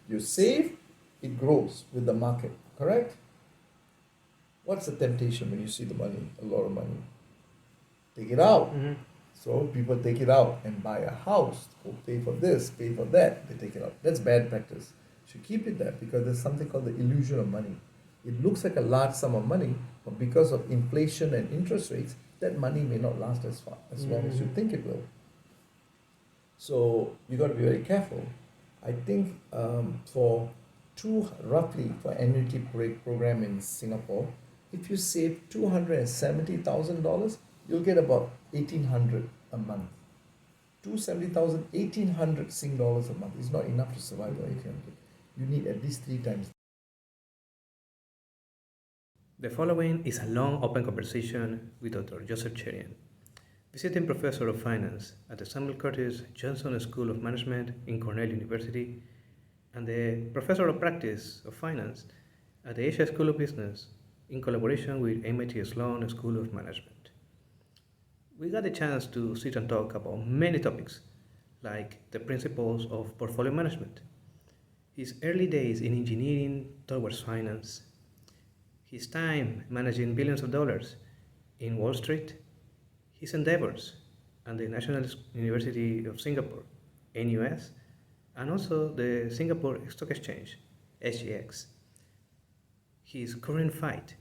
You save, it grows with the market, correct? What's the temptation when you see the money, a lot of money? Take it out. Mm-hmm. So people take it out and buy a house, go pay for this, pay for that, they take it out. That's bad practice. You should keep it there because there's something called the illusion of money. It looks like a large sum of money, but because of inflation and interest rates, that money may not last as long as you think it will. So you got to be very careful. I think for roughly for annuity program in Singapore, if you save $270,000, you'll get about 1,800 a month. 270,000, 1,800 Sing dollars a month is not enough to survive on 1,800. You need at least 3 times. The following is a long open conversation with Dr. Joseph Cherian, visiting professor of finance at the Samuel Curtis Johnson School of Management in Cornell University and the professor of practice of finance at the Asia School of Business in collaboration with MIT Sloan School of Management. We got a chance to sit and talk about many topics like the principles of portfolio management, his early days in engineering towards finance, his time managing billions of dollars in Wall Street, his endeavors at the National University of Singapore, NUS, and also the Singapore Stock Exchange, SGX, his current fight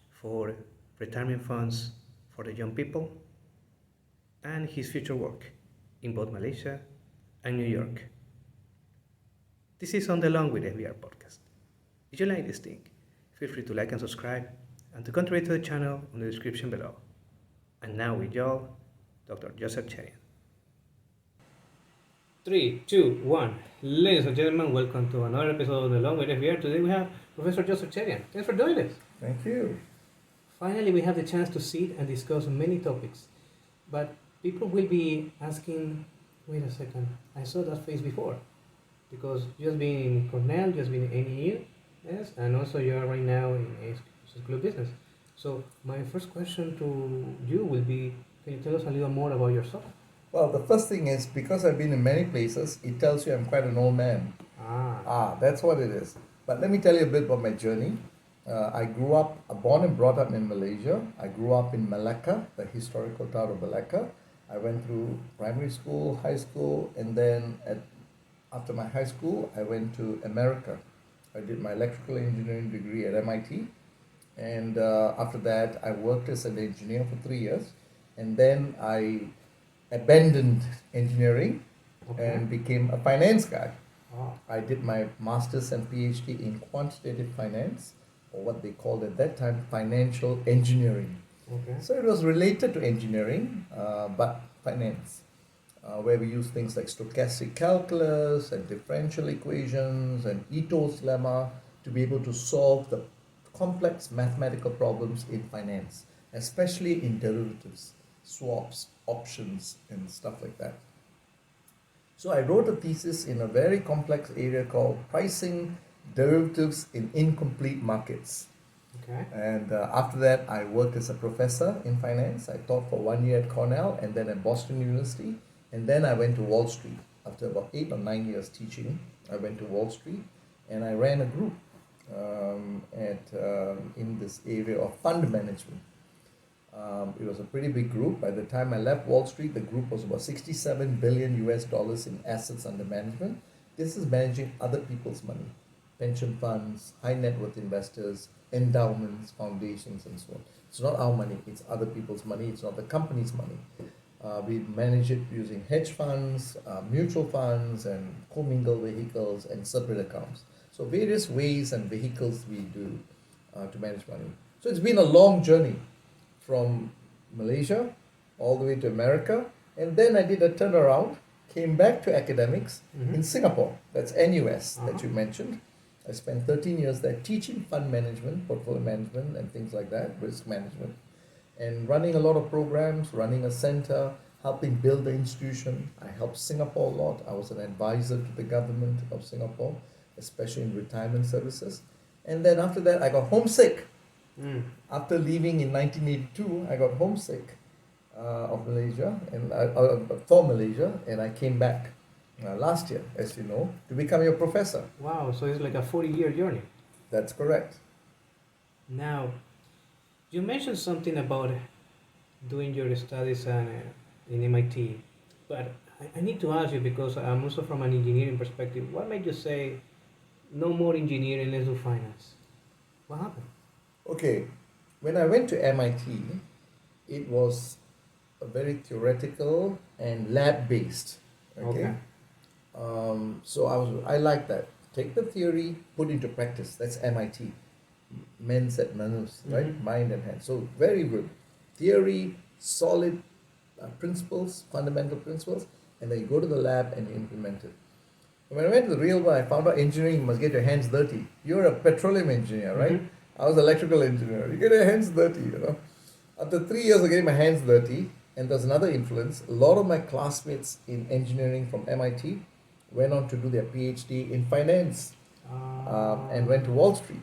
for retirement funds for the young people, and his future work in both Malaysia and New York. This is on the Long with FVR podcast. If you like this thing, feel free to like and subscribe and to contribute to the channel on the description below. And now with y'all, Dr. Joseph Cherian. 3, 2, 1. Ladies and gentlemen, welcome to another episode of the Long with FVR. Today we have Professor Joseph Cherian. Thanks for doing this. Thank you. Finally, we have the chance to sit and discuss many topics. But people will be asking, wait a second, I saw that face before. Because you have been in Cornell, you have been in NEU, yes, and also you are right now in a School of Business. So my first question to you will be, can you tell us a little more about yourself? Well, the first thing is because I've been in many places, it tells you I'm quite an old man. That's what it is. But let me tell you a bit about my journey. I grew up, born and brought up in Malaysia. I grew up in Malacca, the historical town of Malacca. I went through primary school, high school, and then after my high school, I went to America. I did my electrical engineering degree at MIT. And after that, I worked as an engineer for 3 years. And then I abandoned engineering and became a finance guy. I did my master's and PhD in quantitative finance, or what they called at that time financial engineering. So it was related to engineering, but finance, where we use things like stochastic calculus and differential equations and Ito's lemma to be able to solve the complex mathematical problems in finance, especially in derivatives, swaps, options, and stuff like that. So I wrote a thesis in a very complex area called pricing derivatives in incomplete markets. And after that, I worked as a professor in finance. I taught for 1 year at Cornell and then at Boston University. And then I went to Wall Street. After about 8 or 9 years teaching, I went to Wall Street and I ran a group in this area of fund management. It was a pretty big group. By the time I left Wall Street, the group was about 67 billion US dollars in assets under management. This is managing other people's money, pension funds, high net worth investors, endowments, foundations, and so on. It's not our money, it's other people's money, it's not the company's money. We manage it using hedge funds, mutual funds, and commingled vehicles and separate accounts. So various ways and vehicles we do to manage money. So it's been a long journey from Malaysia all the way to America. And then I did a turnaround, came back to academics in Singapore. That's NUS that you mentioned. I spent 13 years there teaching fund management, portfolio management, and things like that, risk management, and running a lot of programs, running a center, helping build the institution. I helped Singapore a lot. I was an advisor to the government of Singapore, especially in retirement services. And then after that, I got homesick. After leaving in 1982, I got homesick of Malaysia and for Malaysia, and I came back last year, as you know, to become your professor. Wow, so it's like a 40-year journey. That's correct. Now, you mentioned something about doing your studies in MIT, but I need to ask you because I'm also from an engineering perspective. What made you say no more engineering, let's do finance? What happened? Okay, when I went to MIT, it was a very theoretical and lab based. Okay. Okay. So I like that. Take the theory, put into practice. That's MIT. Mens et manus, right? Mhm. Mind and hand. So very good. Theory, solid principles, fundamental principles, and then you go to the lab and you implement it. When I went to the real world, I found out engineering, you must get your hands dirty. You're a petroleum engineer, right? Mhm. I was electrical engineer. You get your hands dirty, you know. After 3 years of getting my hands dirty, and there's another influence, a lot of my classmates in engineering from MIT went on to do their PhD in finance and went to Wall Street.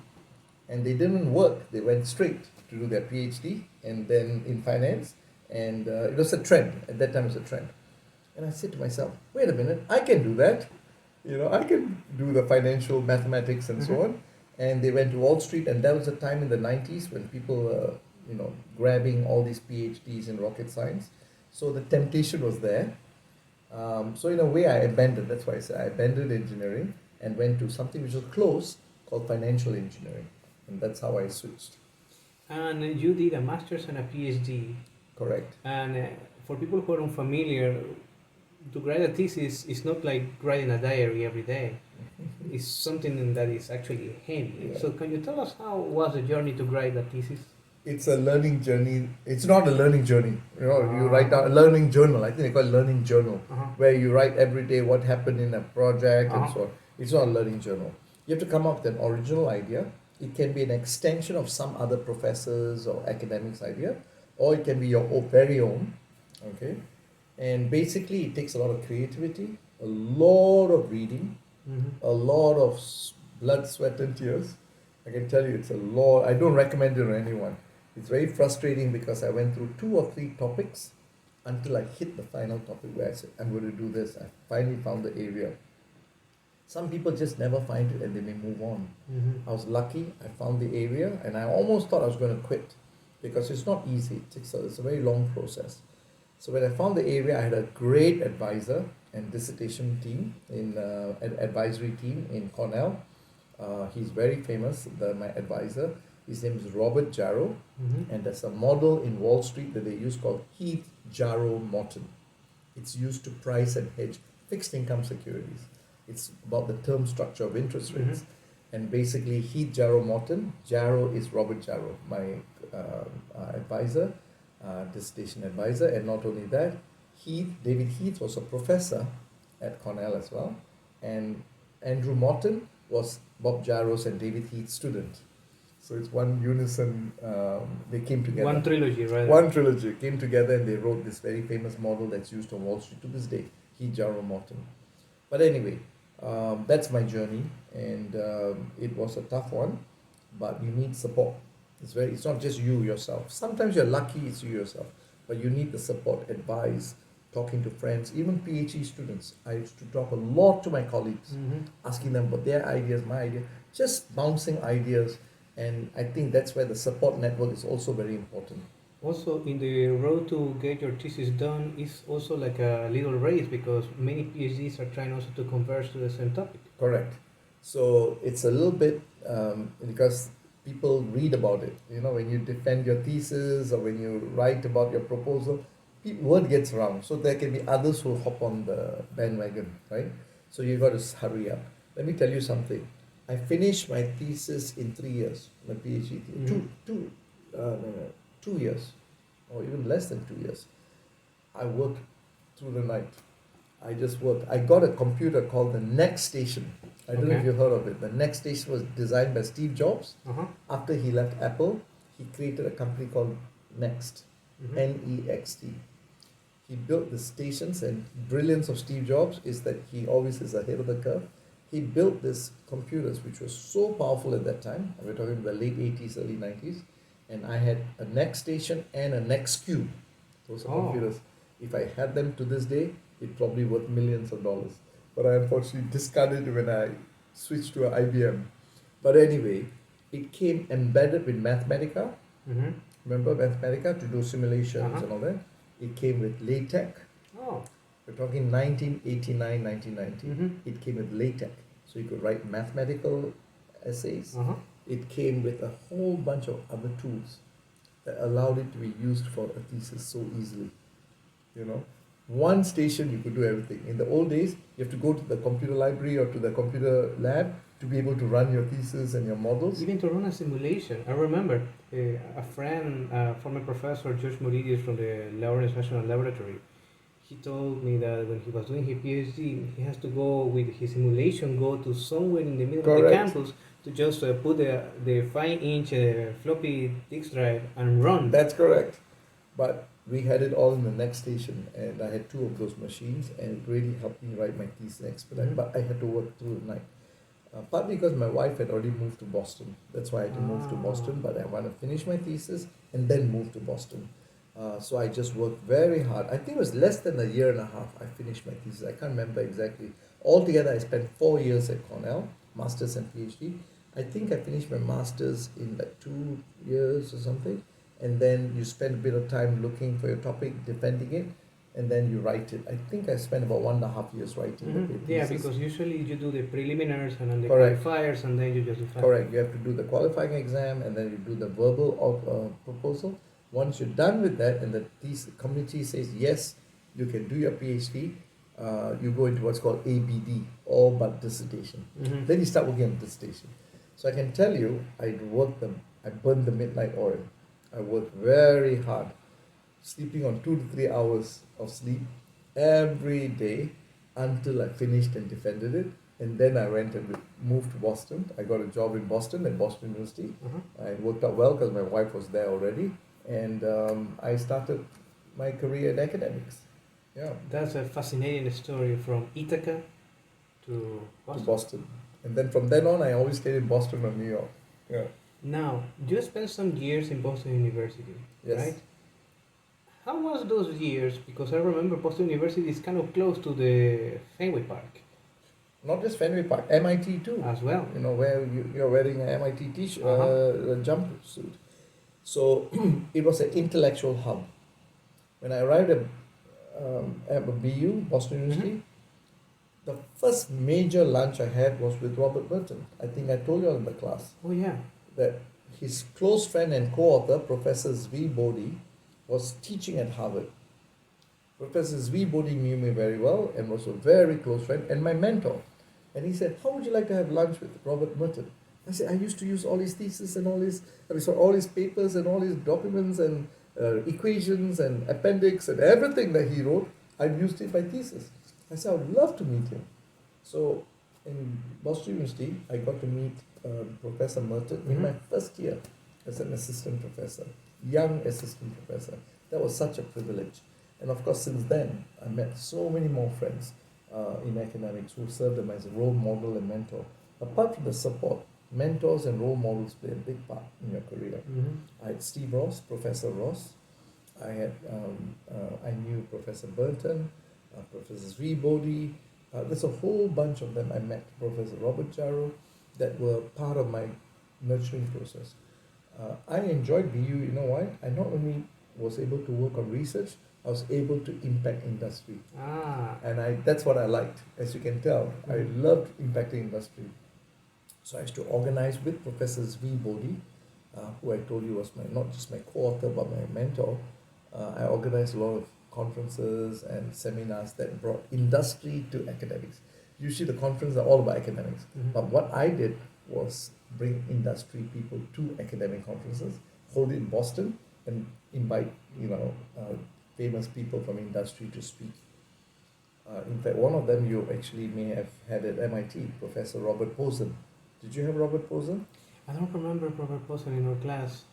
And they didn't work, they went straight to do their PhD and then in finance. And it was a trend. At that time, it was a trend. And I said to myself, wait a minute, I can do that. You know, I can do the financial mathematics and so on. And they went to Wall Street, and that was a time in the 90s when people were, you know, grabbing all these PhDs in rocket science. So the temptation was there. So in a way, I abandoned. That's why I said I abandoned engineering and went to something which was close called financial engineering, and that's how I switched. And you did a master's and a PhD. Correct. And for people who are unfamiliar, to write a thesis is not like writing a diary every day. It's something that is actually heavy. Yeah. So can you tell us how was the journey to write a thesis? It's a learning journey. It's not a learning journey. You know, you write down a learning journal. I think they call it learning journal, where you write every day what happened in a project and so on. It's not a learning journal. You have to come up with an original idea. It can be an extension of some other professors or academics' idea, or it can be your very own. Okay, and basically it takes a lot of creativity, a lot of reading, a lot of blood, sweat, and tears. I can tell you it's a lot. I don't recommend it to anyone. It's very frustrating because I went through 2 or 3 topics until I hit the final topic where I said, I'm going to do this. I finally found the area. Some people just never find it and they may move on. I was lucky. I found the area and I almost thought I was going to quit because it's not easy. It's a very long process. So when I found the area, I had a great advisor and dissertation team an advisory team in Cornell. He's very famous, my advisor. His name is Robert Jarrow, and there's a model in Wall Street that they use called Heath Jarrow Morton. It's used to price and hedge fixed income securities. It's about the term structure of interest rates. And basically, Heath Jarrow Morton, Jarrow is Robert Jarrow, my advisor, dissertation advisor. And not only that, David Heath was a professor at Cornell as well. And Andrew Morton was Bob Jarrow's and David Heath's student. So it's one unison, they came together. One trilogy, right? One trilogy came together and they wrote this very famous model that's used on Wall Street to this day, Heath Jarrow Morton. But anyway, that's my journey, and it was a tough one, but you need support. It's not just you yourself. Sometimes you're lucky it's you yourself, but you need the support, advice, talking to friends, even PhD students. I used to talk a lot to my colleagues, asking them about their ideas, my idea, just bouncing ideas. And I think that's where the support network is also very important. Also, in the road to get your thesis done is also like a little race because many PhDs are trying also to converge to the same topic. Correct. So it's a little bit because people read about it. You know, when you defend your thesis or when you write about your proposal, word gets around. So there can be others who hop on the bandwagon, right? So you got to hurry up. Let me tell you something. I finished my thesis in 3 years, my PhD. 2 years, or even less than 2 years. I worked through the night. I just worked. I got a computer called the Next Station. I don't know if you heard of it. The Next Station was designed by Steve Jobs. After he left Apple, he created a company called Next, Next. He built the stations, and brilliance of Steve Jobs is that he always is ahead of the curve. He built these computers which were so powerful at that time. We're talking the late 80s, early 90s. And I had a Next Station and a Next Cube. Those are computers. If I had them to this day, it's probably worth millions of dollars. but I unfortunately discarded it when I switched to IBM. But anyway, it came embedded with Mathematica. Mm-hmm. Remember Mathematica to do simulations Uh-huh. and all that? It came with LaTeX. Oh. We're talking 1989, 1990. Mm-hmm. It came with LaTeX. So you could write mathematical essays. Uh-huh. It came with a whole bunch of other tools that allowed it to be used for a thesis so easily. You know, one station you could do everything. In the old days, you have to go to the computer library or to the computer lab to be able to run your thesis and your models. Even to run a simulation. I remember a friend, former professor, George Moridius from the Lawrence National Laboratory. He told me that when he was doing his PhD, he has to go with his simulation, go to somewhere in the middle of the Correct. campus to just put the 5-inch floppy disk drive and run. That's correct. But we had it all in the next station, and I had two of those machines, and it really helped me write my thesis expedite. Mhm. But I had to work through the night. Partly because my wife had already moved to Boston. That's why I had to move to Boston, but I want to finish my thesis and then move to Boston. So I just worked very hard. I think it was less than a year and a half I finished my thesis. I can't remember exactly. Altogether, I spent 4 years at Cornell, master's and PhD. I think I finished my master's in like 2 years or something. And then you spend a bit of time looking for your topic, defending it, and then you write it. I think I spent about 1.5 years writing the thesis. Yeah, because usually you do the preliminaries and then the Correct. qualifiers, and then you just define. Correct. You have to do the qualifying exam, and then you do the verbal proposal. Once you're done with that, and the committee says yes, you can do your PhD, you go into what's called ABD, all but dissertation. Mhm. Then you start working on dissertation. So I can tell you, I burned the midnight oil. I worked very hard, sleeping on 2 to 3 hours of sleep every day until I finished and defended it. And then I went and moved to Boston. I got a job in Boston at Boston University. It worked out well because my wife was there already. And I started my career in academics. Yeah. That's a fascinating story from Ithaca to To Boston. Boston. And then from then on, I always stayed in Boston or New York. Yeah. Now, you spent some years in Boston University, Yes. right? How was those years? Because I remember Boston University is kind of close to the Fenway Park Not just Fenway Park, MIT too. as well. You know, where you're wearing an MIT t-shirt, a jumpsuit. So it was an intellectual hub. When I arrived at BU, Boston University, the first major lunch I had was with Robert Burton. I think I told you all in the class Oh yeah. that his close friend and co-author, Professor Zvi Bodhi, was teaching at Harvard. Professor Zvi Bodhi knew me very well and was a very close friend and my mentor. And he said, how would you like to have lunch with Robert Merton? I said, I used to use all his thesis and all his papers and all his documents and equations and appendix and everything that he wrote. I've used it in my thesis. I said, I would love to meet him. So in Boston University, I got to meet Professor Merton in my first year as an assistant professor, young assistant professor. That was such a privilege. And of course, since then, I met so many more friends in academics who served them as a role model and mentor. Apart from the support, mentors and role models play a big part in your career. I had Steve Ross, Professor Ross. I knew Professor Burton, Professor Zvi Bodhi. There's a whole bunch of them. I met Professor Robert Jarrow that were part of my nurturing process. I enjoyed BU, you know why? I not only was able to work on research, I was able to impact industry. And that's what I liked. As you can tell, I loved impacting industry. So I used to organize with Professor Zvi Bodhi, who I told you was not just my co-author but my mentor. I organized a lot of conferences and seminars that brought industry to academics. Usually the conferences are all about academics. But what I did was bring industry people to academic conferences, hold it in Boston, and invite famous people from industry to speak. In fact, one of them you actually may have had at MIT, Professor Robert Posen. Did you have Robert Posen? I don't remember Robert Posen in our class.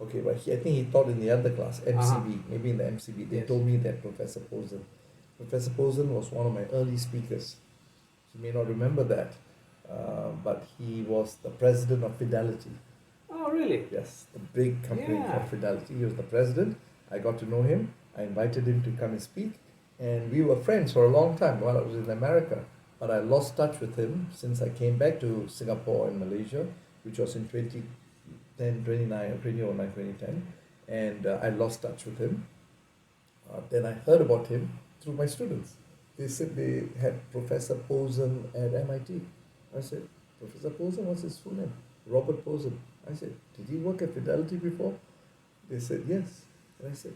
Okay, but I think he taught in the other class, MCB, maybe in the MCB. They told me that Professor Posen. Professor Posen was one of my early speakers. You may not remember that, but he was the president of Fidelity. Oh, really? Yes, the big company called Fidelity. He was the president. I got to know him. I invited him to come and speak. And we were friends for a long time while I was in America. but I lost touch with him since I came back to Singapore and Malaysia, which was in 2010, 2009, 2010, and I lost touch with him. Then I heard about him through my students. They said they had Professor Posen at MIT. I said, Professor Posen, what's his full name? Robert Posen. I said, did he work at Fidelity before? They said, yes. And I said,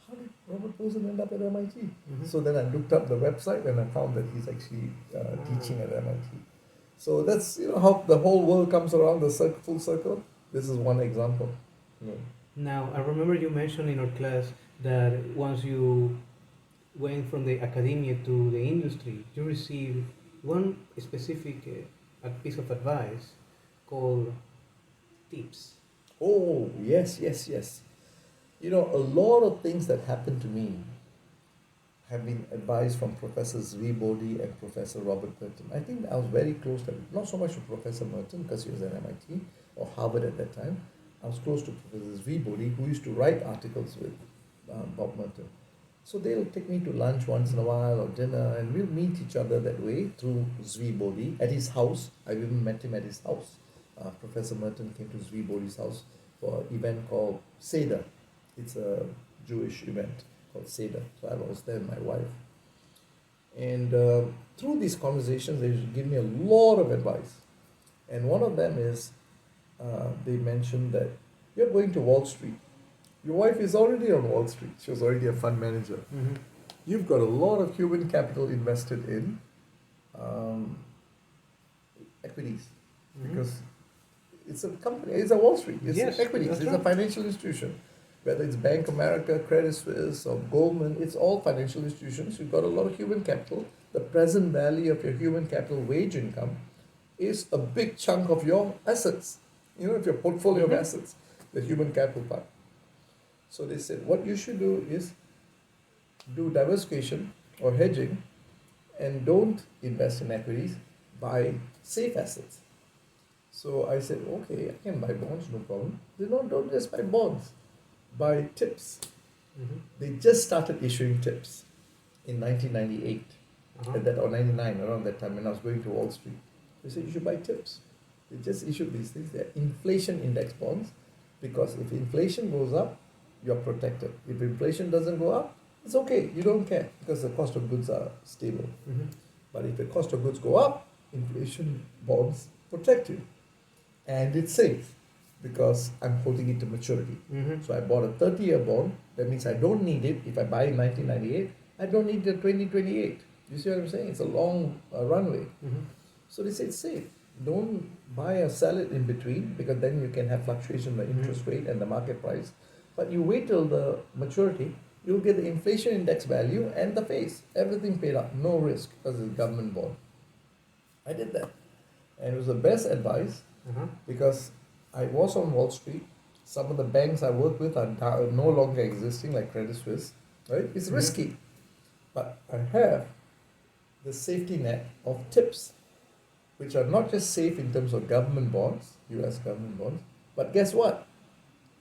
how did Robert Posen end up at MIT? So then I looked up the website and I found that he's actually teaching at MIT. So that's how the whole world comes around the full circle. This is one example. Now, I remember you mentioned in our class that once you went from the academia to the industry, you received one specific piece of advice called tips. Oh, yes. A lot of things that happened to me have been advised from Professor Zvi Bodhi and Professor Robert Merton. I think I was very close to, not so much to Professor Merton because he was at MIT or Harvard at that time. I was close to Professor Zvi Bodhi, who used to write articles with Bob Merton. So they'll take me to lunch once in a while or dinner, and we'll meet each other that way through Zvi Bodhi at his house. I even met him at his house. Professor Merton came to Zvi Bodhi's house for an event called Seder. It's a Jewish event called Seder. So I was there with my wife. And through these conversations, they give me a lot of advice. And one of them is, they mentioned that you're going to Wall Street. Your wife is already on Wall Street. She was already a fund manager. You've got a lot of human capital invested in equities because it's a company. It's a Wall Street. It's equities. It's a financial institution. Whether it's Bank of America, Credit Suisse, or Goldman, it's all financial institutions. You've got a lot of human capital. The present value of your human capital wage income is a big chunk of your assets. If your portfolio of assets, the human capital part. So they said, what you should do is do diversification or hedging and don't invest in equities, buy safe assets. So I said, okay, I can buy bonds, no problem. They don't just buy bonds, buy tips. They just started issuing tips in 1998 or 99, around that time when I was going to Wall Street. They said, you should buy tips. They just issued these things. They're inflation index bonds because if inflation goes up, you're protected. If inflation doesn't go up, it's okay. You don't care because the cost of goods are stable. But if the cost of goods go up, inflation bonds protect you. And it's safe because I'm holding it to maturity. So I bought a 30-year bond. That means I don't need it. If I buy in 1998, I don't need it 2028. You see what I'm saying? It's a long runway. So they say it's safe. Don't buy or sell it in between because then you can have fluctuation in the interest rate and the market price. But you wait till the maturity, you'll get the inflation index value and the face. Everything paid up, no risk because it's a government bond. I did that. And it was the best advice because I was on Wall Street. Some of the banks I work with are no longer existing, like Credit Suisse. Right? It's risky. But I have the safety net of tips, which are not just safe in terms of government bonds, US government bonds, but guess what?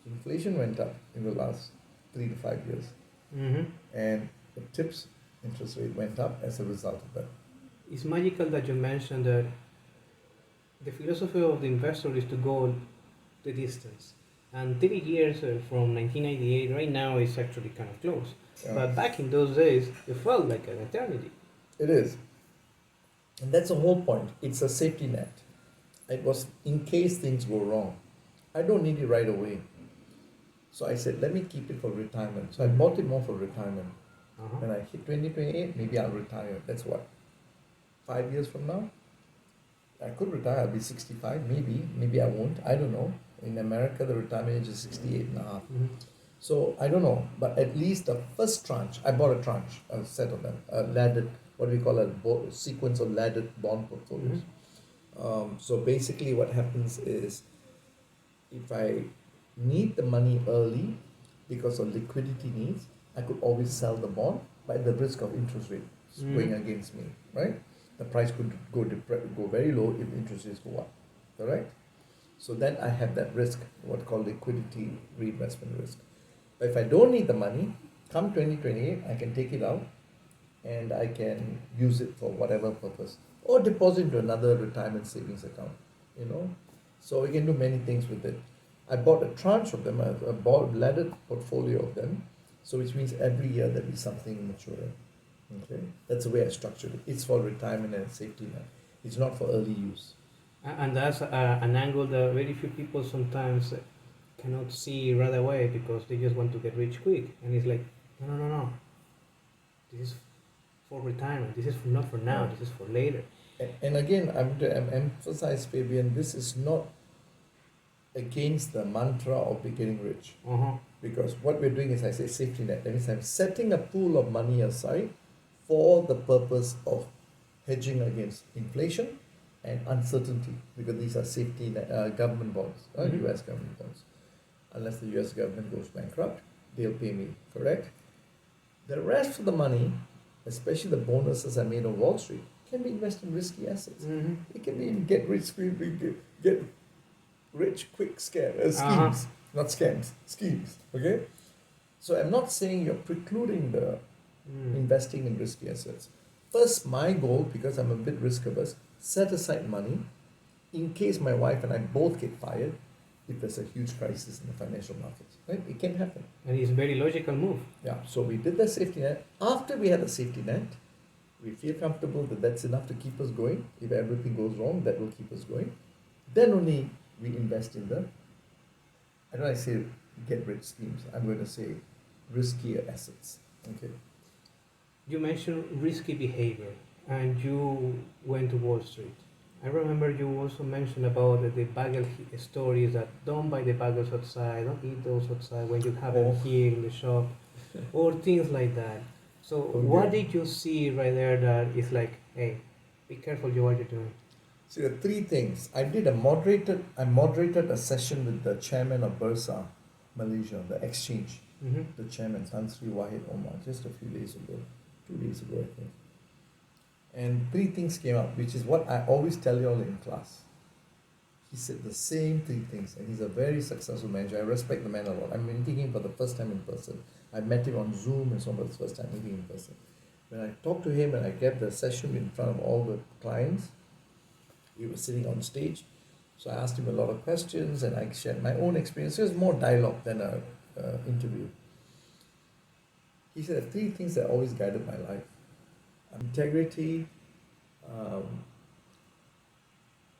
Inflation went up in the last 3 to 5 years. And the tips interest rate went up as a result of that. It's magical that you mentioned that the philosophy of the investor is to go the distance. And 30 years from 1998, right now, is actually kind of close. Yeah. But back in those days, it felt like an eternity. It is. And that's the whole point. It's a safety net. It was in case things go wrong. I don't need it right away. So I said, let me keep it for retirement. So I bought it more for retirement. When I hit 2028, maybe I'll retire. That's what? 5 years from now? I could retire. I'll be 65, maybe. Maybe I won't. I don't know. In America, the retirement age is 68 and a half. So I don't know. But at least the first tranche, I bought a tranche, a set of them, a laddered, what we call a sequence of laddered bond portfolios. So basically what happens is if I need the money early because of liquidity needs, I could always sell the bond by the risk of interest rates going against me, right? The price could go very low if interest rates go up, correct? So then I have that risk, what called liquidity reinvestment risk. But if I don't need the money, come 2028, I can take it out and I can use it for whatever purpose. or deposit into another retirement savings account, you know. So we can do many things with it. I bought a tranche of them, a laddered portfolio of them, so which means every year there'll be something maturing. Okay, that's the way I structured it. It's for retirement and safety net. It's not for early use. And that's an angle that very few people sometimes cannot see right away because they just want to get rich quick. And it's like, no. This is for retirement. This is not for now. Right. This is for later. And again, I'm to emphasize, Fabian, this is not against the mantra of getting rich. Uh-huh. Because what we're doing is, I say, safety net. That means I'm setting a pool of money aside for the purpose of hedging against inflation and uncertainty, because these are safety net, government bonds, US government bonds. Unless the US government goes bankrupt, they'll pay me, correct? The rest of the money, especially the bonuses I made on Wall Street, can be invested in risky assets. It can be in get rich quick schemes, not scams, schemes. Okay, so I'm not saying you're precluding the investing in risky assets. First, my goal, because I'm a bit risk averse, set aside money in case my wife and I both get fired. If there's a huge crisis in the financial markets, right? It can happen. And it's a very logical move. Yeah. So we did the safety net. After we had a safety net, we feel comfortable that that's enough to keep us going. If everything goes wrong, that will keep us going. Then only we invest in the, I don't want to say get rich schemes. I'm going to say riskier assets. Okay. You mentioned risky behavior and you went to Wall Street. I remember you also mentioned about the bagel stories that don't buy the bagels outside, don't eat those outside when you have them here in the shop, or things like that. So what did you see right there that is like, hey, be careful what you're doing? See, there are three things. I moderated a session with the chairman of Bursa, Malaysia, the exchange, the chairman, Tan Sri Wahid Omar, just a few days ago, 2 days ago, I think. And three things came up, which is what I always tell you all in class. He said the same three things, and he's a very successful manager. I respect the man a lot. I'm meeting him for the first time in person. I met him on Zoom and so on, but it's the first time meeting in person. When I talked to him and I kept the session in front of all the clients, we were sitting on stage. So I asked him a lot of questions and I shared my own experience. It was more dialogue than an interview. He said three things that always guided my life: integrity,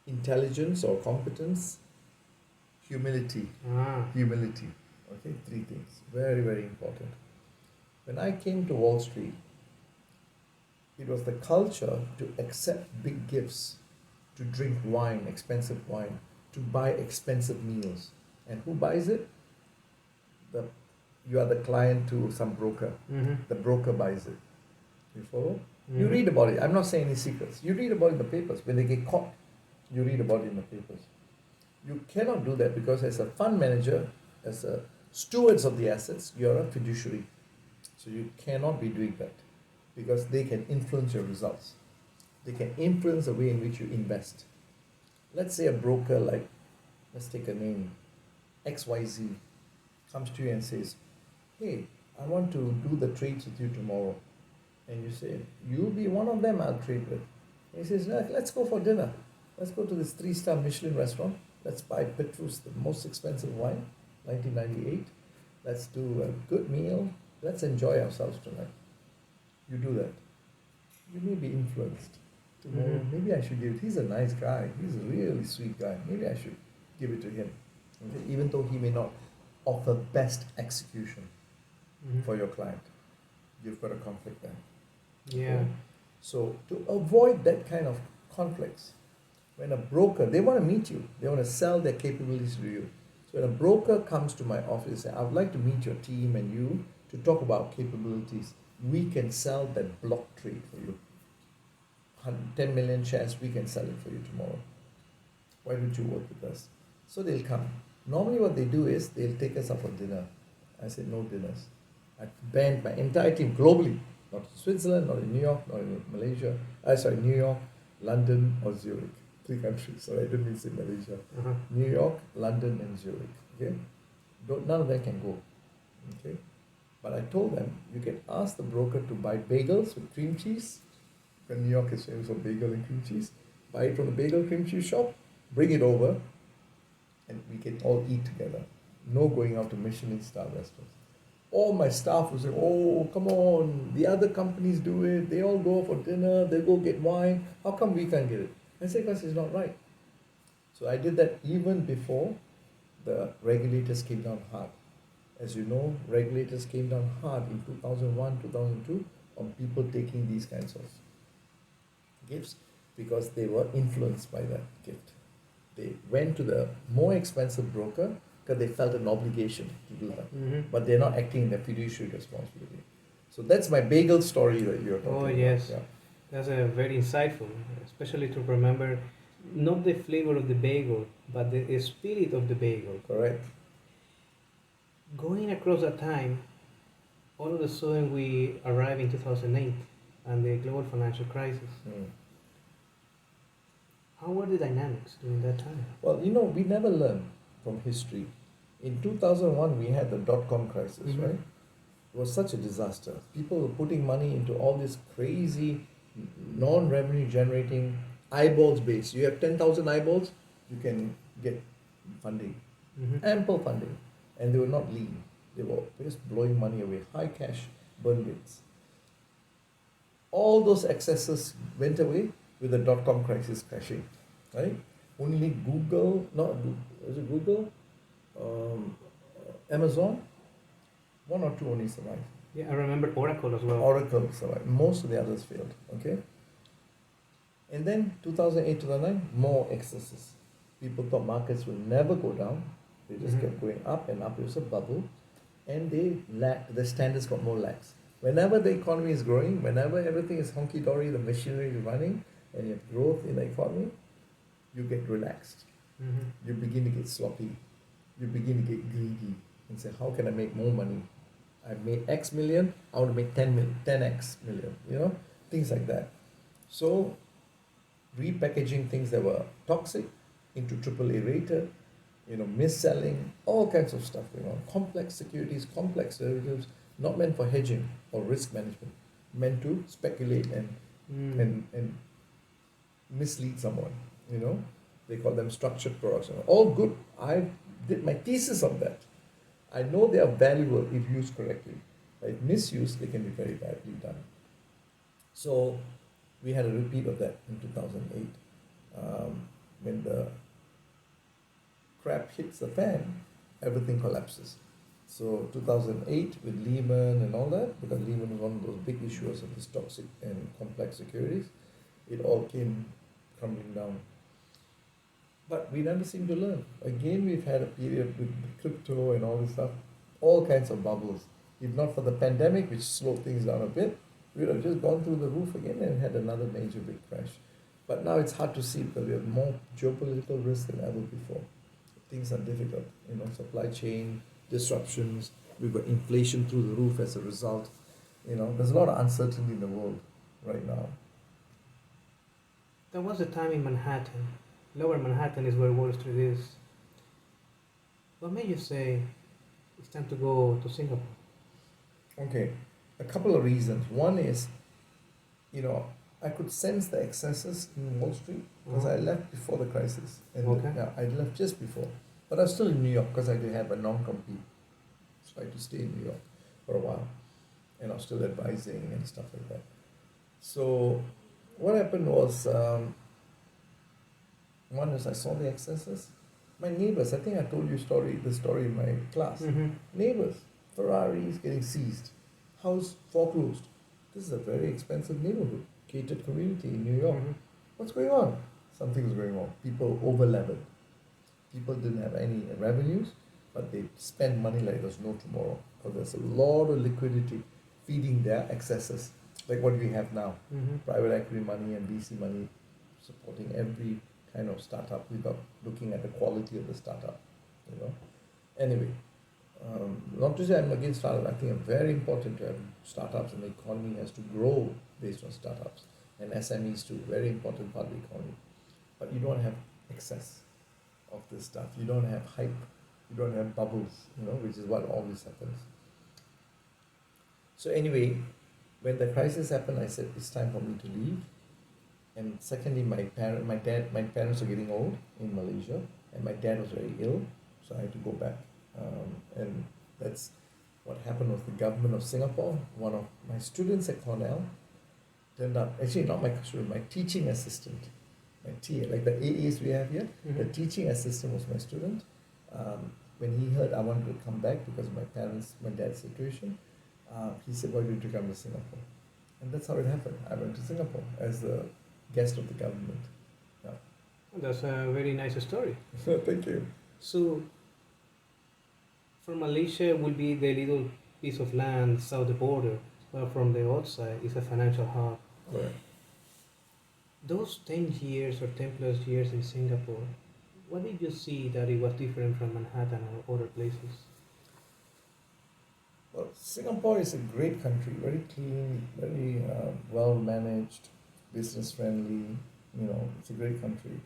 intelligence or competence, humility. Humility. Okay, three things. Very, very important. When I came to Wall Street, it was the culture to accept big gifts, to drink wine, expensive wine, to buy expensive meals. And who buys it? You are the client to some broker. The broker buys it. You follow? You read about it. I'm not saying any secrets. You read about it in the papers. When they get caught, you read about it in the papers. You cannot do that because as a fund manager, as a stewards of the assets, you're a fiduciary. So you cannot be doing that because they can influence your results. They can influence the way in which you invest. Let's say a broker like, let's take a name, XYZ, comes to you and says, hey, I want to do the trades with you tomorrow. And you say, you'll be one of them I'll trade with. And he says, no, let's go for dinner. Let's go to this 3-star Michelin restaurant. Let's buy Petrus, the most expensive wine, 1998. Let's do a good meal. Let's enjoy ourselves tonight. You do that. You may be influenced. Tomorrow, maybe I should give it. He's a nice guy. He's a really sweet guy. Maybe I should give it to him. Okay? Even though he may not offer best execution for your client. You've got a conflict there. Yeah. Okay? So to avoid that kind of conflicts, when a broker, they want to meet you. They want to sell their capabilities to you. So when a broker comes to my office and I would like to meet your team and you to talk about capabilities, we can sell that block trade for you. 10 million shares, we can sell it for you tomorrow. Why don't you work with us? So they'll come. Normally what they do is they'll take us out for dinner. I said no dinners. I banned my entire team globally. Not in Switzerland, not in New York, not in Malaysia. New York, London or Zurich. 3 countries. Sorry, I didn't mean to say Malaysia. New York, London and Zurich. Okay? None of them can go. Okay? But I told them, you can ask the broker to buy bagels with cream cheese, New York is famous for bagel and cream cheese. Buy it from the bagel cream cheese shop, bring it over, and we can all eat together. No going out to Michelin star restaurants. All my staff will say, "Oh, come on, the other companies do it. They all go for dinner, they go get wine. How come we can't get it?" I say, "Because it's not right." So I did that even before the regulators came down hard. As you know, regulators came down hard in 2001, 2002 on people taking these kinds of gifts because they were influenced by that gift. They went to the more expensive broker because they felt an obligation to do that. But they're not acting in their fiduciary responsibility. So that's my bagel story that you're talking about. Yes. Yeah. That's a very insightful, especially to remember not the flavor of the bagel, but the spirit of the bagel. Correct. Going across that time, all of a sudden we arrive in 2008 and the global financial crisis. How were the dynamics during that time? Well, we never learn from history. In 2001, we had the dot-com crisis, right? It was such a disaster. People were putting money into all this crazy, non-revenue generating, eyeballs based. You have 10,000 eyeballs, you can get funding, ample funding. And they were not lean. They were just blowing money away, high cash burn rates. All those excesses went away with the dot-com crisis crashing, right? Only Google, is it Google? Amazon, one or two only survived. Yeah, I remember Oracle as well. Oracle survived. Most of the others failed, okay? And then 2008, 2009, more excesses. People thought markets will never go down. They just kept going up and up. It was a bubble. And the standards got more lax. Whenever the economy is growing, whenever everything is hunky-dory, the machinery is running, and you have growth in the economy, you get relaxed. You begin to get sloppy. You begin to get greedy and say, how can I make more money? I made X million, I want to make 10x million, things like that. So repackaging things that were toxic into AAA rated, mis-selling, all kinds of stuff going on. Complex securities, complex derivatives, not meant for hedging or risk management, meant to speculate and mislead someone. They call them structured products. All good. I did my thesis on that. I know they are valuable if used correctly. If misused, they can be very badly done. So we had a repeat of that in 2008. When the crap hits the fan, everything collapses. So 2008 with Lehman and all that, because Lehman was one of those big issuers of these toxic and complex securities, it all came crumbling down. But we never seem to learn. Again, we've had a period with crypto and all this stuff, all kinds of bubbles. If not for the pandemic, which slowed things down a bit, we would have just gone through the roof again and had another major big crash. But now it's hard to see because we have more geopolitical risk than ever before. Things are difficult, supply chain disruptions. We've got inflation through the roof as a result. There's a lot of uncertainty in the world right now. There was a time in Manhattan. Lower Manhattan is where Wall Street is. What made you say it's time to go to Singapore? Okay, a couple of reasons. One is, I could sense the excesses in Wall Street because I left before the crisis. And I left just before. But I was still in New York because I did have a non-compete. So I had to stay in New York for a while. And I was still advising and stuff like that. So what happened was, one is I saw the excesses. My neighbors, I think I told you the story in my class. Neighbors, Ferraris getting seized, house foreclosed. This is a very expensive neighborhood, gated community in New York. What's going on? Something's going on. People over-levered. People didn't have any revenues, but they spent money like there's no tomorrow. Because there's a lot of liquidity feeding their excesses, like what we have now. Private equity money and VC money supporting every kind of startup without looking at the quality of the startup. Anyway, not to say I'm against startups. I think it's very important to have startups, and the economy has to grow based on startups, and SMEs too, very important part of the economy. But you don't have excess of this stuff. You don't have hype. You don't have bubbles, which is what always happens. So anyway, when the crisis happened, I said it's time for me to leave. And secondly, my parents are getting old in Malaysia, and my dad was very ill, so I had to go back. And that's what happened was the government of Singapore, one of my students at Cornell, turned up, actually not my student, my teaching assistant, my TA, like the AAs we have here, the teaching assistant was my student. When he heard I wanted to come back because of my dad's situation, he said, why don't you come to Singapore? And that's how it happened. I went to Singapore as the guest of the government. Yeah. That's a very nice story. Thank you. So, from Malaysia will be the little piece of land south the border, but from the outside is a financial hub. Correct. Those 10 years or 10 plus years in Singapore, what did you see that it was different from Manhattan or other places? Well, Singapore is a great country, very clean, very well managed, business friendly. You know, it's a great country.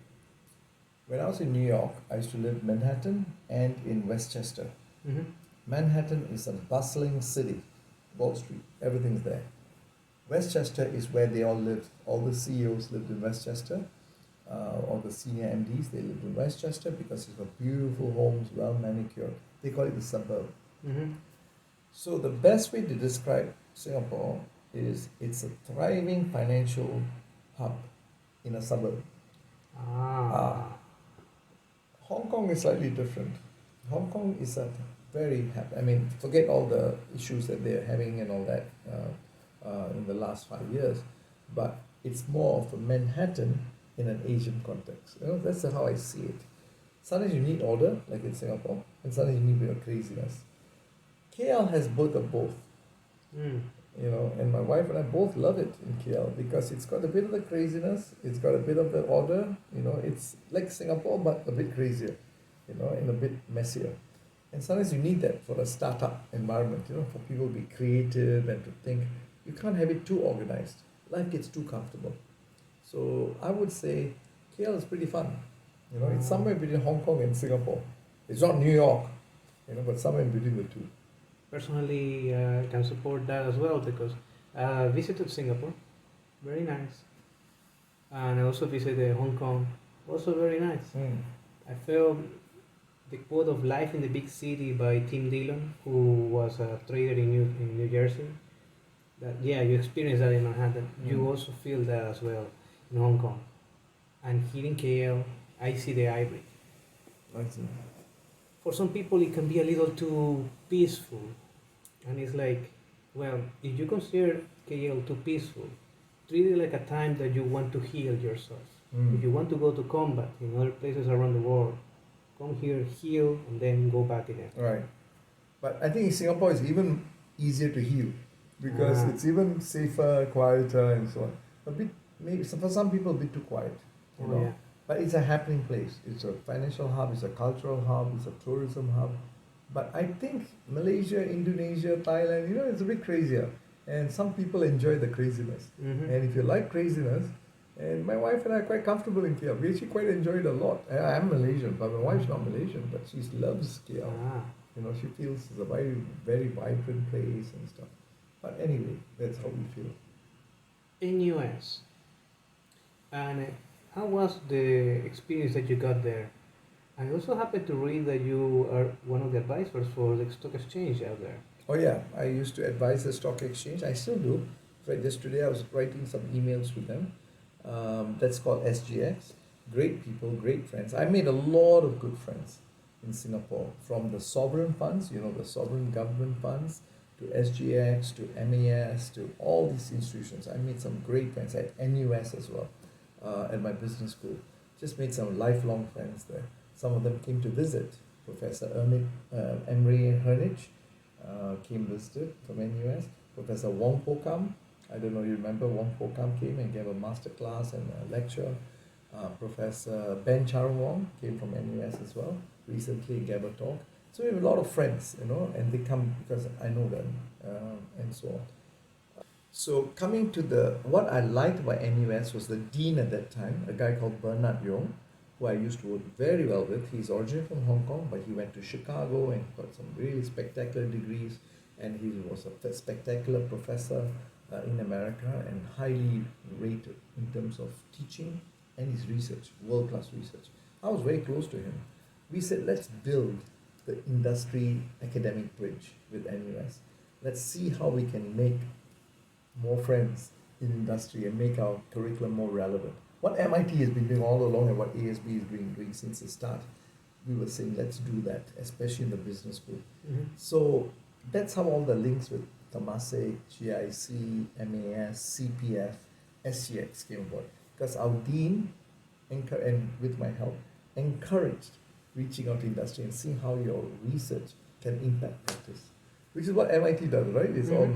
When I was in New York, I used to live in Manhattan and in Westchester. Mm-hmm. Manhattan is a bustling city, Wall Street, everything's there. Westchester is where they all lived. All the CEOs lived in Westchester. All the senior MDs, they lived in Westchester because it's got beautiful homes, well manicured. They call it the suburb. Mm-hmm. So the best way to describe Singapore is it's a thriving financial hub in a suburb. Hong Kong is slightly different. Hong Kong is a very happy. I mean, forget all the issues that they're having and all that in the last 5 years, but it's more of a Manhattan in an Asian context. You know, that's how I see it. Sometimes you need order, like in Singapore, and sometimes you need a bit of craziness. KL has both of both. You know, and my wife and I both love it in KL because it's got a bit of the craziness, it's got a bit of the order, you know, it's like Singapore but a bit crazier, you know, and a bit messier. And sometimes you need that for a startup environment, you know, for people to be creative and to think. You can't have it too organized. Life gets too comfortable. So I would say KL is pretty fun. You know, it's somewhere between Hong Kong and Singapore. It's not New York, you know, but somewhere in between the two. Personally, I can support that as well because I visited Singapore, very nice, and I also visited Hong Kong, also very nice. I felt the quote of Life in the Big City by Tim Dillon, who was a trader in New Jersey. That yeah, you experience that in Manhattan. You also feel that as well in Hong Kong, and here in KL, I see the ivory. I see. For some people, it can be a little too peaceful. And it's like, well, if you consider KL too peaceful, treat it like a time that you want to heal yourself. If you want to go to combat in other places around the world, come here, heal, and then go back again. Right. But I think in Singapore it's even easier to heal because it's even safer, quieter, and so on. A bit, maybe for some people, a bit too quiet. You know? Yeah. But it's a happening place. It's a financial hub, it's a cultural hub, it's a tourism hub. But I think Malaysia, Indonesia, Thailand, you know, it's a bit crazier. And some people enjoy the craziness. And if you like craziness, and my wife and I are quite comfortable in KL. We actually quite enjoy it a lot. I am Malaysian, but my wife's not Malaysian, but she loves KL. You know, she feels it's a very, very vibrant place and stuff. But anyway, that's how we feel. In US, and how was the experience that you got there? I also happened to read that you are one of the advisors for the stock exchange out there. Oh yeah, I used to advise the stock exchange. I still do. In fact, just today I was writing some emails with them. That's called SGX. Great people, great friends. I made a lot of good friends in Singapore, from the sovereign funds, you know, the sovereign government funds, to SGX, to MAS, to all these institutions. I made some great friends at NUS as well, at my business school. Just made some lifelong friends there. Some of them came to visit. Professor Emery Hernich came visited from NUS. Professor Wong Po Kam, I don't know you remember, Wong Po Kam came and gave a master class and a lecture. Professor Ben Charon Wong came from NUS as well, recently gave a talk. So we have a lot of friends, you know, and they come because I know them and so on. So coming to what I liked about NUS was the dean at that time, a guy called Bernard Yong, who I used to work very well with. He's originally from Hong Kong, but he went to Chicago and got some really spectacular degrees, and he was a spectacular professor in America and highly rated in terms of teaching and his research, world class research. I was very close to him. We said, let's build the industry academic bridge with NUS. Let's see how we can make more friends in industry and make our curriculum more relevant. What MIT has been doing all along and what ASB has been doing since the start, we were saying let's do that, especially in the business school. So that's how all the links with Temasek, GIC, MAS, CPF, SGX came about. Because our dean, and with my help, encouraged reaching out to industry and seeing how your research can impact practice, which is what MIT does, right? It's all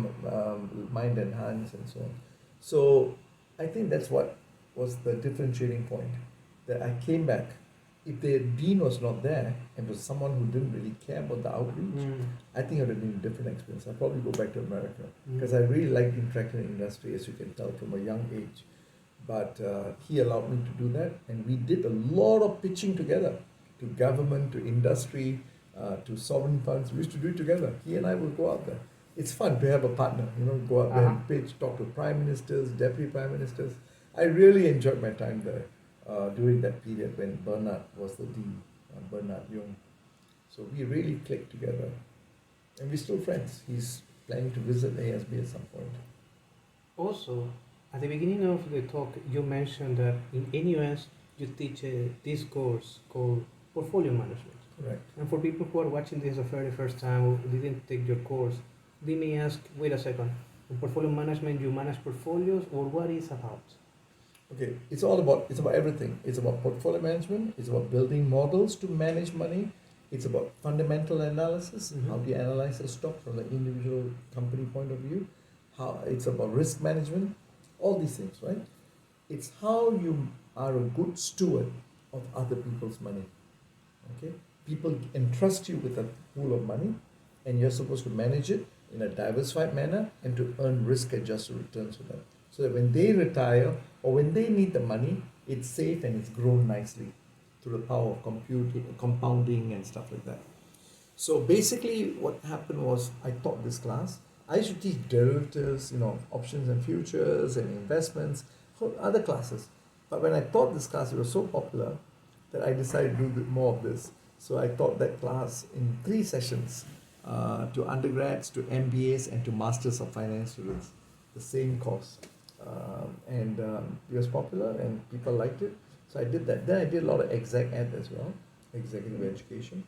mind and hands and so on. So I think that's what was the differentiating point. That I came back. If the dean was not there and was someone who didn't really care about the outreach, I think it would have been a different experience. I'd probably go back to America because I really liked interacting in industry, as you can tell, from a young age. But he allowed me to do that, and we did a lot of pitching together to government, to industry, to sovereign funds. We used to do it together. He and I would go out there. It's fun to have a partner, go out there and pitch, talk to prime ministers, deputy prime ministers. I really enjoyed my time there during that period when Bernard was the dean, Bernard Young. So we really clicked together, and we're still friends. He's planning to visit ASB at some point. Also, at the beginning of the talk, you mentioned that in NUS you teach this course called Portfolio Management. Correct. And for people who are watching this the very first time who didn't take your course, they may ask, wait a second, in portfolio management you manage portfolios, or what is about? Okay, it's about everything. It's about portfolio management, it's about building models to manage money, it's about fundamental analysis, how do you analyze a stock from the individual company point of view, how it's about risk management, all these things, right? It's how you are a good steward of other people's money. Okay? People entrust you with a pool of money, and you're supposed to manage it in a diversified manner and to earn risk-adjusted returns for them. So that when they retire or when they need the money, it's safe and it's grown nicely through the power of compounding and stuff like that. So basically what happened was I taught this class. I used to teach derivatives, options and futures and investments for other classes. But when I taught this class, it was so popular that I decided to do a bit more of this. So I taught that class in 3 sessions to undergrads, to MBAs, and to Masters of Finance students, the same course. And it was popular and people liked it. So I did that. Then I did a lot of exec ed as well, executive education.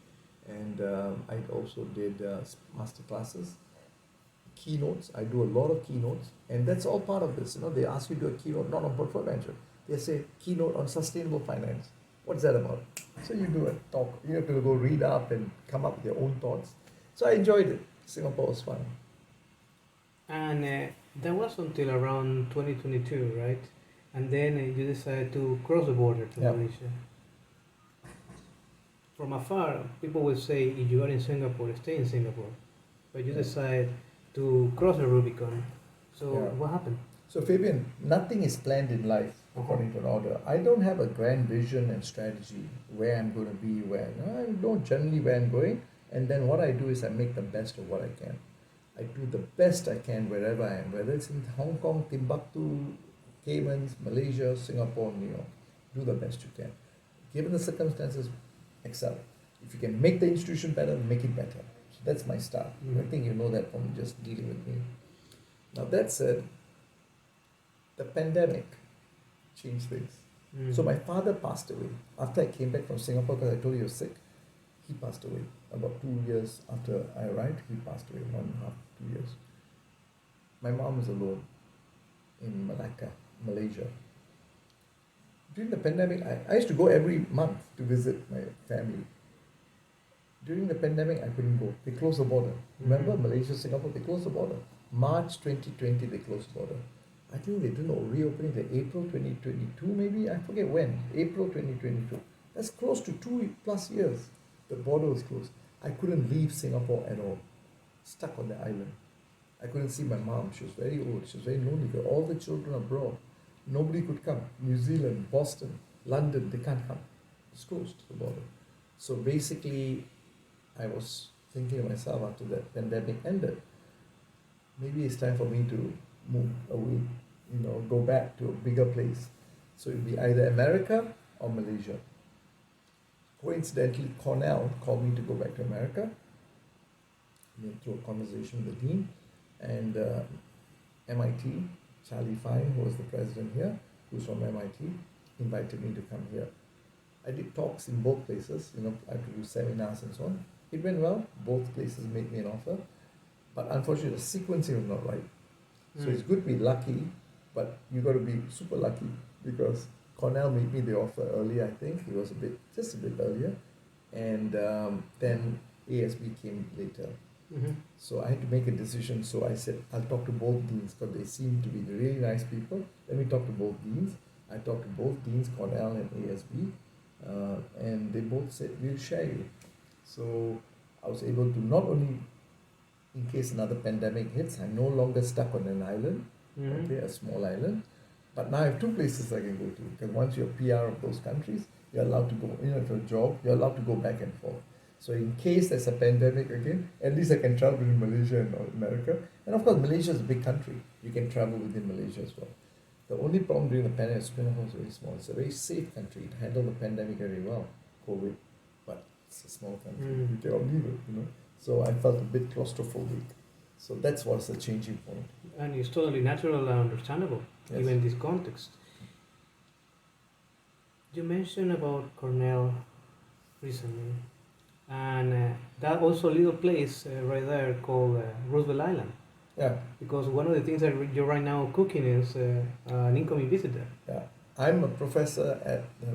And I also did master classes, keynotes. I do a lot of keynotes. And that's all part of this. They ask you to do a keynote, not on portfolio management. They say keynote on sustainable finance. What's that about? So you do a talk. You have to go read up and come up with your own thoughts. So I enjoyed it. Singapore was fun. And that was until around 2022, right? And then you decided to cross the border to Malaysia. From afar, people will say, if you are in Singapore, stay in Singapore. But you decide to cross the Rubicon. So what happened? So Fabian, nothing is planned in life according to an order. I don't have a grand vision and strategy where I'm going to be, I know generally where I'm going. And then what I do is I make the best of what I can. I do the best I can wherever I am, whether it's in Hong Kong, Timbuktu, Caymans, Malaysia, Singapore, New York. Do the best you can. Given the circumstances, excel. If you can make the institution better, make it better. So that's my style. I think you know that from just dealing with me. Now that said, the pandemic changed things. So my father passed away. After I came back from Singapore, because I told you he was sick, he passed away. About 2 years after I arrived, he passed away, 1.5, 2 years. My mom was alone in Malacca, Malaysia. During the pandemic, I used to go every month to visit my family. During the pandemic, I couldn't go. They closed the border. Remember, Malaysia, Singapore, they closed the border. March 2020, they closed the border. I think they didn't reopen it in April 2022, maybe? I forget when. April 2022. That's close to 2+ years. The border was closed. I couldn't leave Singapore at all. Stuck on the island. I couldn't see my mom. She was very old. She was very lonely. All the children abroad. Nobody could come. New Zealand, Boston, London, they can't come. It's closed, the border. So basically, I was thinking to myself after that pandemic ended, maybe it's time for me to move away, go back to a bigger place. So it'd be either America or Malaysia. Coincidentally, Cornell called me to go back to America through a conversation with the dean, and MIT, Charlie Fine, who was the president here, who's from MIT, invited me to come here. I did talks in both places, I had to do seminars and so on. It went well. Both places made me an offer, but unfortunately the sequencing was not right. So it's good to be lucky, but you got to be super lucky, because Cornell made me the offer early. I think it was just a bit earlier, and then ASB came later. Mm-hmm. So I had to make a decision. So I said, I'll talk to both deans, because they seem to be really nice people. Let me talk to both deans. I talked to both deans, Cornell and ASB, and they both said, we'll share you. So I was able to not only, in case another pandemic hits, I'm no longer stuck on an island, okay, a small island, but now I have two places I can go to, because once you're PR of those countries, you're allowed to go, for a job, you're allowed to go back and forth. So in case there's a pandemic again, at least I can travel in Malaysia and America. And of course, Malaysia is a big country. You can travel within Malaysia as well. The only problem during the pandemic is Singapore is very small. It's a very safe country. It handled the pandemic very well, COVID. But it's a small country. You cannot leave it, So I felt a bit claustrophobic. So that's what's the changing point. And it's totally natural and understandable, Yes. even in this context. You mentioned about Cornell recently, and that also a little place right there called Roosevelt Island. Yeah. Because one of the things that you're right now cooking is an incoming visitor. Yeah. I'm a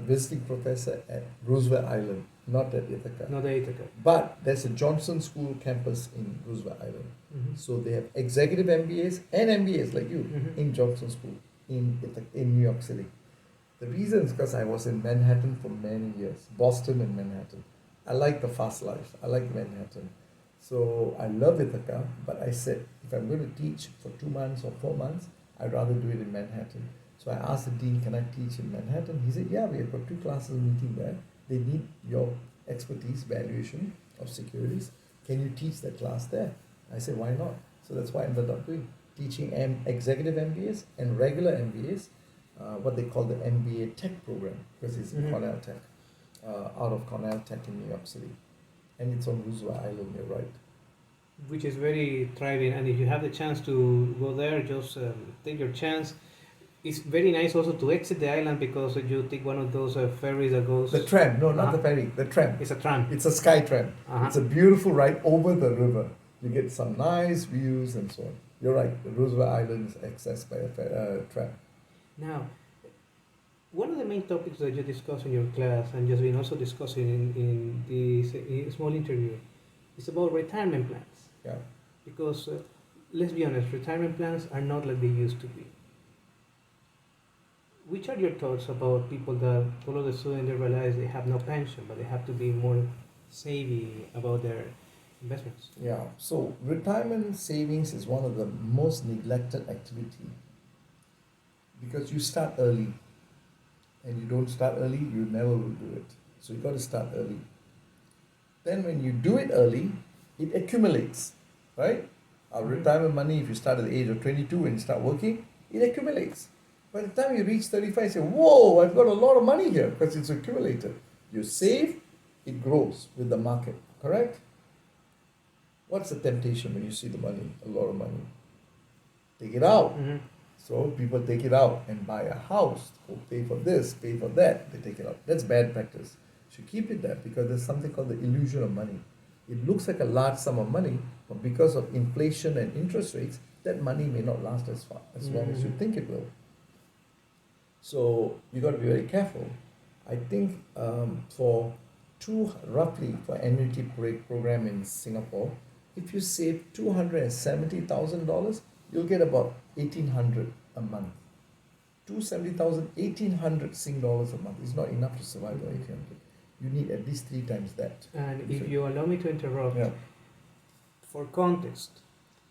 visiting professor at Roosevelt Island, not at Ithaca. Not at Ithaca. But there's a Johnson School campus in Roosevelt Island. Mm-hmm. So they have executive MBAs and MBAs like you in Johnson School in New York City. The reason is because I was in Manhattan for many years, Boston and Manhattan. I like the fast life. I like Manhattan. So I love Ithaca, but I said, if I'm going to teach for 2 months or 4 months, I'd rather do it in Manhattan. So I asked the dean, can I teach in Manhattan? He said, yeah, we have got 2 classes meeting there. They need your expertise, valuation of securities. Can you teach that class there? I said, why not? So that's why I ended up doing teaching executive MBAs and regular MBAs, what they call the MBA Tech program, because it's in Cornell Tech, out of Cornell Tech in New York City. And it's on Roosevelt Island, you're right. Which is very thriving, and if you have the chance to go there, just take your chance. It's very nice also to exit the island, because you take one of those ferries that goes... The tram, no, not the ferry, the tram. It's a tram. It's a sky tram. It's a beautiful ride over the river. You get some nice views and so on. You're right, the Roosevelt Island is accessed by a tram. Now, one of the main topics that you discuss in your class, and just been also discussing in this small interview, is about retirement plans. Yeah. Because, let's be honest, retirement plans are not like they used to be. Which are your thoughts about people that all of a sudden they realize they have no pension, but they have to be more savvy about their investments? Yeah, so retirement savings is one of the most neglected activity, because you start early, and you don't start early, you never will do it. So you got to start early. Then when you do it early, it accumulates, right? Our retirement money, if you start at the age of 22 and you start working, it accumulates. By the time you reach 35, you say, whoa, I've got a lot of money here, because it's accumulated. You save, it grows with the market, correct? What's the temptation when you see the money, a lot of money? Take it out. So people take it out and buy a house, or pay for this, pay for that, they take it out. That's bad practice. You should keep it there, because there's something called the illusion of money. It looks like a large sum of money, but because of inflation and interest rates, that money may not last as long as you think it will. So you got to be very careful. I think roughly for annuity program in Singapore, if you save $270,000, you'll get about 1,800 a month. 270,000, 1,800 Sing dollars a month is not enough to survive on 1,800. You need at least 3 times that. And if you allow me to interrupt, for context,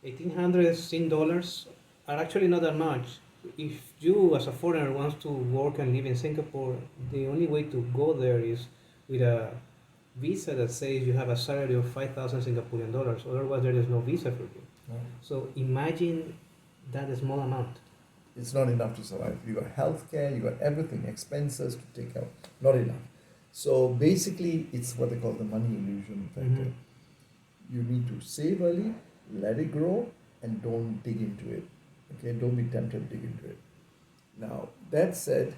1,800 Sing dollars are actually not that much. If you as a foreigner wants to work and live in Singapore, the only way to go there is with a visa that says you have a salary of 5,000 Singaporean dollars. Otherwise, there is no visa for you. So imagine That is small amount. It's not enough to survive. You got healthcare, you got everything, expenses to take care of. Not enough. So basically, it's what they call the money illusion factor. You need to save early, let it grow, and don't dig into it. Okay, don't be tempted to dig into it. Now, that said,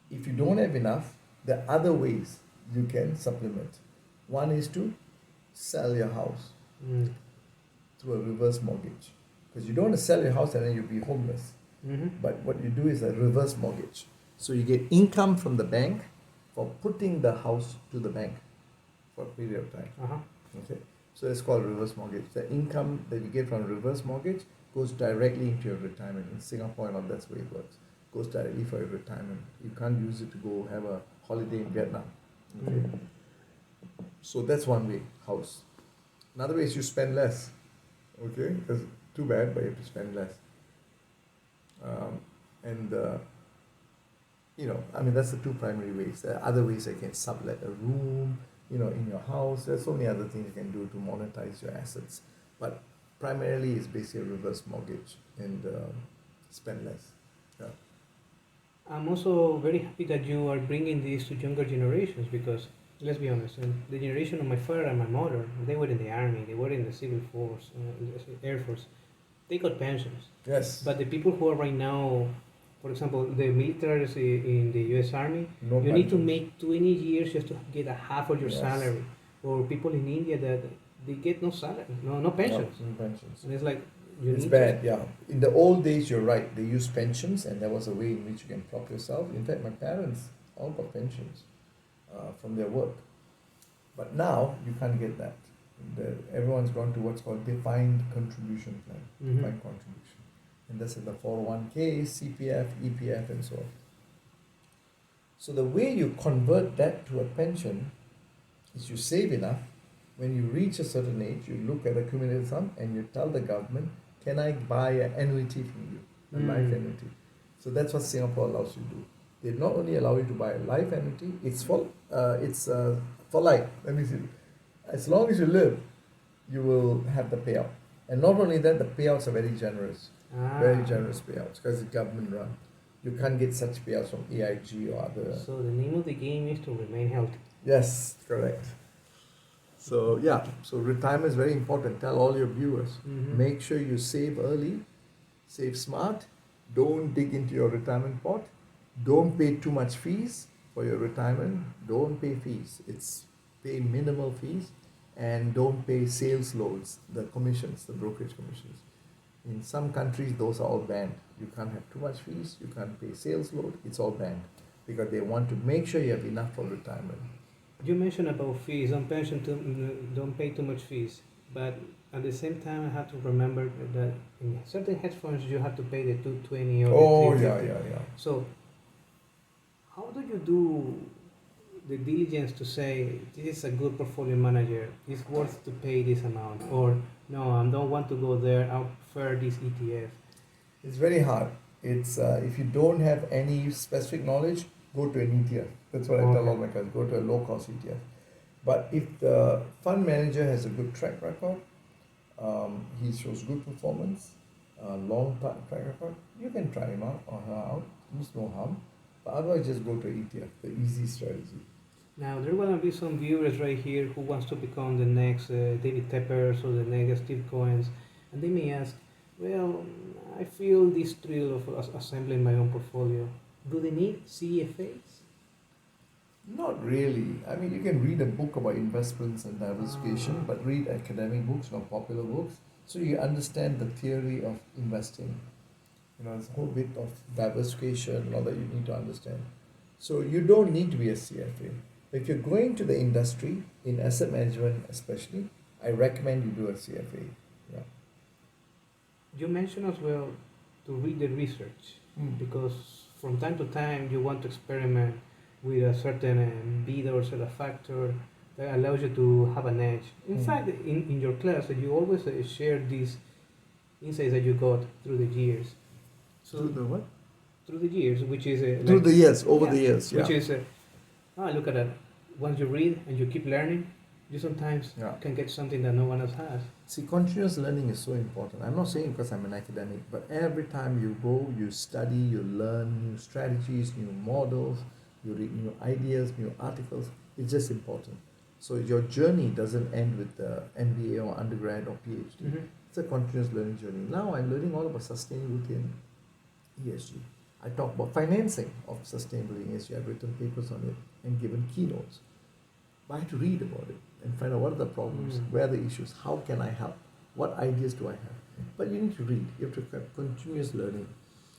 if you don't have enough, there are other ways you can supplement. One is to sell your house through a reverse mortgage. Because you don't want to sell your house and then you'll be homeless. But what you do is a reverse mortgage. So you get income from the bank for putting the house to the bank for a period of time. Okay, so it's called reverse mortgage. The income that you get from reverse mortgage goes directly into your retirement. In Singapore, and all that's the way it works. Goes directly for your retirement. You can't use it to go have a holiday in Vietnam. Okay, so that's one way. House. Another way is you spend less. Okay, because too bad, but you have to spend less. I mean, that's the two primary ways. There are other ways you can sublet a room, in your house. There's so many other things you can do to monetize your assets. But primarily, it's basically a reverse mortgage and spend less. Yeah. I'm also very happy that you are bringing this to younger generations because, let's be honest, the generation of my father and my mother, they were in the army, they were in the civil force, the air force. They got pensions. Yes. But the people who are right now, for example, the militaries in the U.S. Army, No you need to pensions. make 20 years just to get a half of your Yes. salary. Or people in India that they get no salary, no pensions. No pensions. And it's like, It's bad, yeah. In the old days, you're right. They used pensions, and there was a way in which you can prop yourself. In fact, my parents all got pensions from their work. But now, you can't get that. Everyone's gone to what's called defined contribution plan. Defined contribution. And that's in the 401k, CPF, EPF, and so on. So the way you convert that to a pension is you save enough. When you reach a certain age, you look at accumulated sum and you tell the government, can I buy an annuity from you, a life annuity? So that's what Singapore allows you to do. They not only allow you to buy a life annuity, it's for life. Let me see. As long as you live, you will have the payout. And not only that, the payouts are very generous. Very generous payouts because it's government run. You can't get such payouts from AIG or other. So the name of the game is to remain healthy. Yes, correct. So so retirement is very important. Tell all your viewers, make sure you save early, save smart, don't dig into your retirement pot, don't pay too much fees for your retirement, don't pay fees. It's pay minimal fees and don't pay sales loads, the commissions, the brokerage commissions. In some countries, those are all banned. You can't have too much fees, you can't pay sales load, it's all banned because they want to make sure you have enough for retirement. You mentioned about fees, don't pay too much fees, but at the same time, I have to remember that in certain hedge funds you have to pay the 220 or the 350. Yeah. So, how do you do the diligence to say this is a good portfolio manager, it's worth to pay this amount, or no, I don't want to go there, I'll prefer this ETF? It's very hard. It's if you don't have any specific knowledge, go to an ETF. That's what I tell all my clients. Go to a low-cost ETF. But if the fund manager has a good track record, he shows good performance, long track record, you can try him out or her out. There's no harm. But otherwise, just go to ETF, the easy strategy. Now, there are going to be some viewers right here who wants to become the next David Teppers or the next Steve Cohen's, and they may ask, well, I feel this thrill of assembling my own portfolio. Do they need CFAs? Not really. I mean, you can read a book about investments and diversification, but read academic books, not popular books, so you understand the theory of investing. There's a whole bit of diversification and all that you need to understand. So you don't need to be a CFA. If you're going to the industry, in asset management especially, I recommend you do a CFA. Yeah. You mentioned as well to read the research, because from time to time you want to experiment with a certain beta or certain factor that allows you to have an edge. In fact, in your class, you always share these insights that you got through the years. So through the what? Through the years, which is through the years, over the years, yeah. Which is, look at that. Once you read and you keep learning, you sometimes Yeah. can get something that no one else has. See, continuous learning is so important. I'm not saying because I'm an academic, but every time you go, you study, you learn new strategies, new models, you read new ideas, new articles. It's just important. So your journey doesn't end with the MBA or undergrad or PhD. Mm-hmm. It's a continuous learning journey. Now I'm learning all about sustainability and ESG. I talk about financing of sustainability and ESG. I've written papers on it and given keynotes. But I had to read about it and find out what are the problems, where are the issues, how can I help, what ideas do I have. But you need to read, you have to have continuous learning.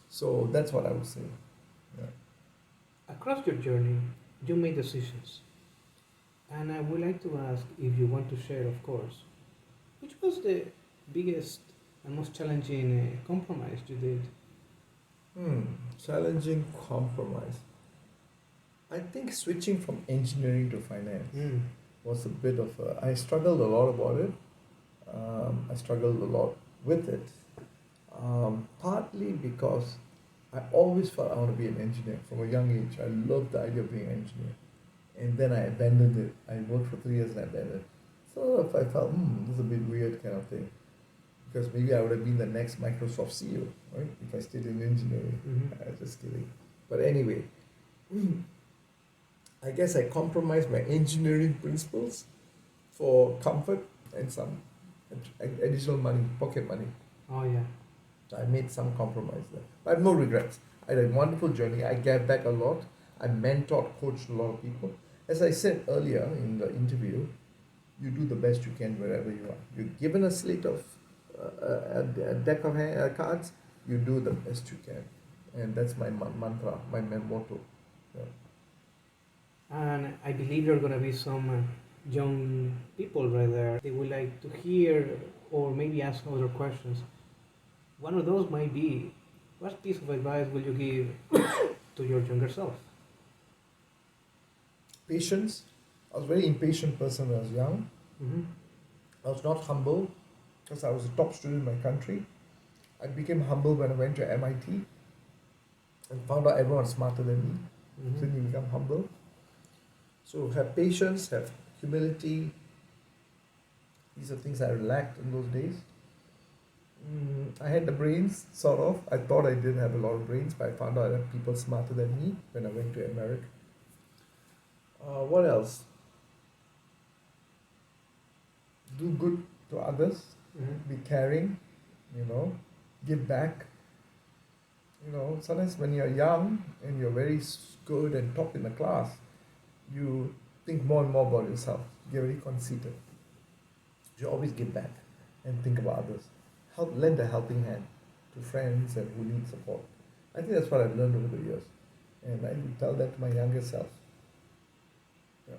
So that's what I would say. Yeah. Across your journey, you made decisions. And I would like to ask, if you want to share, of course, which was the biggest and most challenging compromise you did? Challenging compromise. I think switching from engineering to finance was a bit of a, I struggled a lot about it. I struggled a lot with it. Partly because I always felt I want to be an engineer from a young age. I loved the idea of being an engineer. And then I abandoned it. I worked for 3 years and I abandoned it. So if I felt, this is a bit weird kind of thing. Because maybe I would have been the next Microsoft CEO, right? If I stayed in engineering. Just kidding. But anyway, I guess I compromised my engineering principles for comfort and some additional money, pocket money. Oh, yeah. I made some compromise there. But I have no regrets. I had a wonderful journey. I gave back a lot. I mentored, coached a lot of people. As I said earlier in the interview, you do the best you can wherever you are. You're given a slate of a deck of cards, you do the best you can. And that's my mantra, my motto. Yeah. And I believe there are going to be some young people right there. They would like to hear or maybe ask other questions. One of those might be, what piece of advice will you give to your younger self? Patience. I was a very impatient person when I was young. I was not humble because I was a top student in my country. I became humble when I went to MIT and found out everyone was smarter than me. So you become humble. So have patience, have humility. These are things I lacked in those days. I had the brains, sort of. I thought I didn't have a lot of brains, but I found out I had people smarter than me when I went to America. What else? Do good to others. Be caring, give back. Sometimes when you're young and you're very good and top in the class, you think more and more about yourself. You're very conceited. You always give back and think about others. Lend a helping hand to friends and who need support. I think that's what I've learned over the years. And I will tell that to my younger self. Yeah.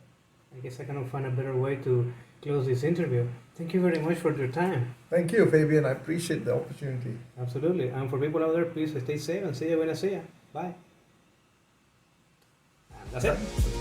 I guess I cannot find a better way to close this interview. Thank you very much for your time. Thank you, Fabian. I appreciate the opportunity. Absolutely. And for people out there, please stay safe and see you when I see you. Bye. And that's it.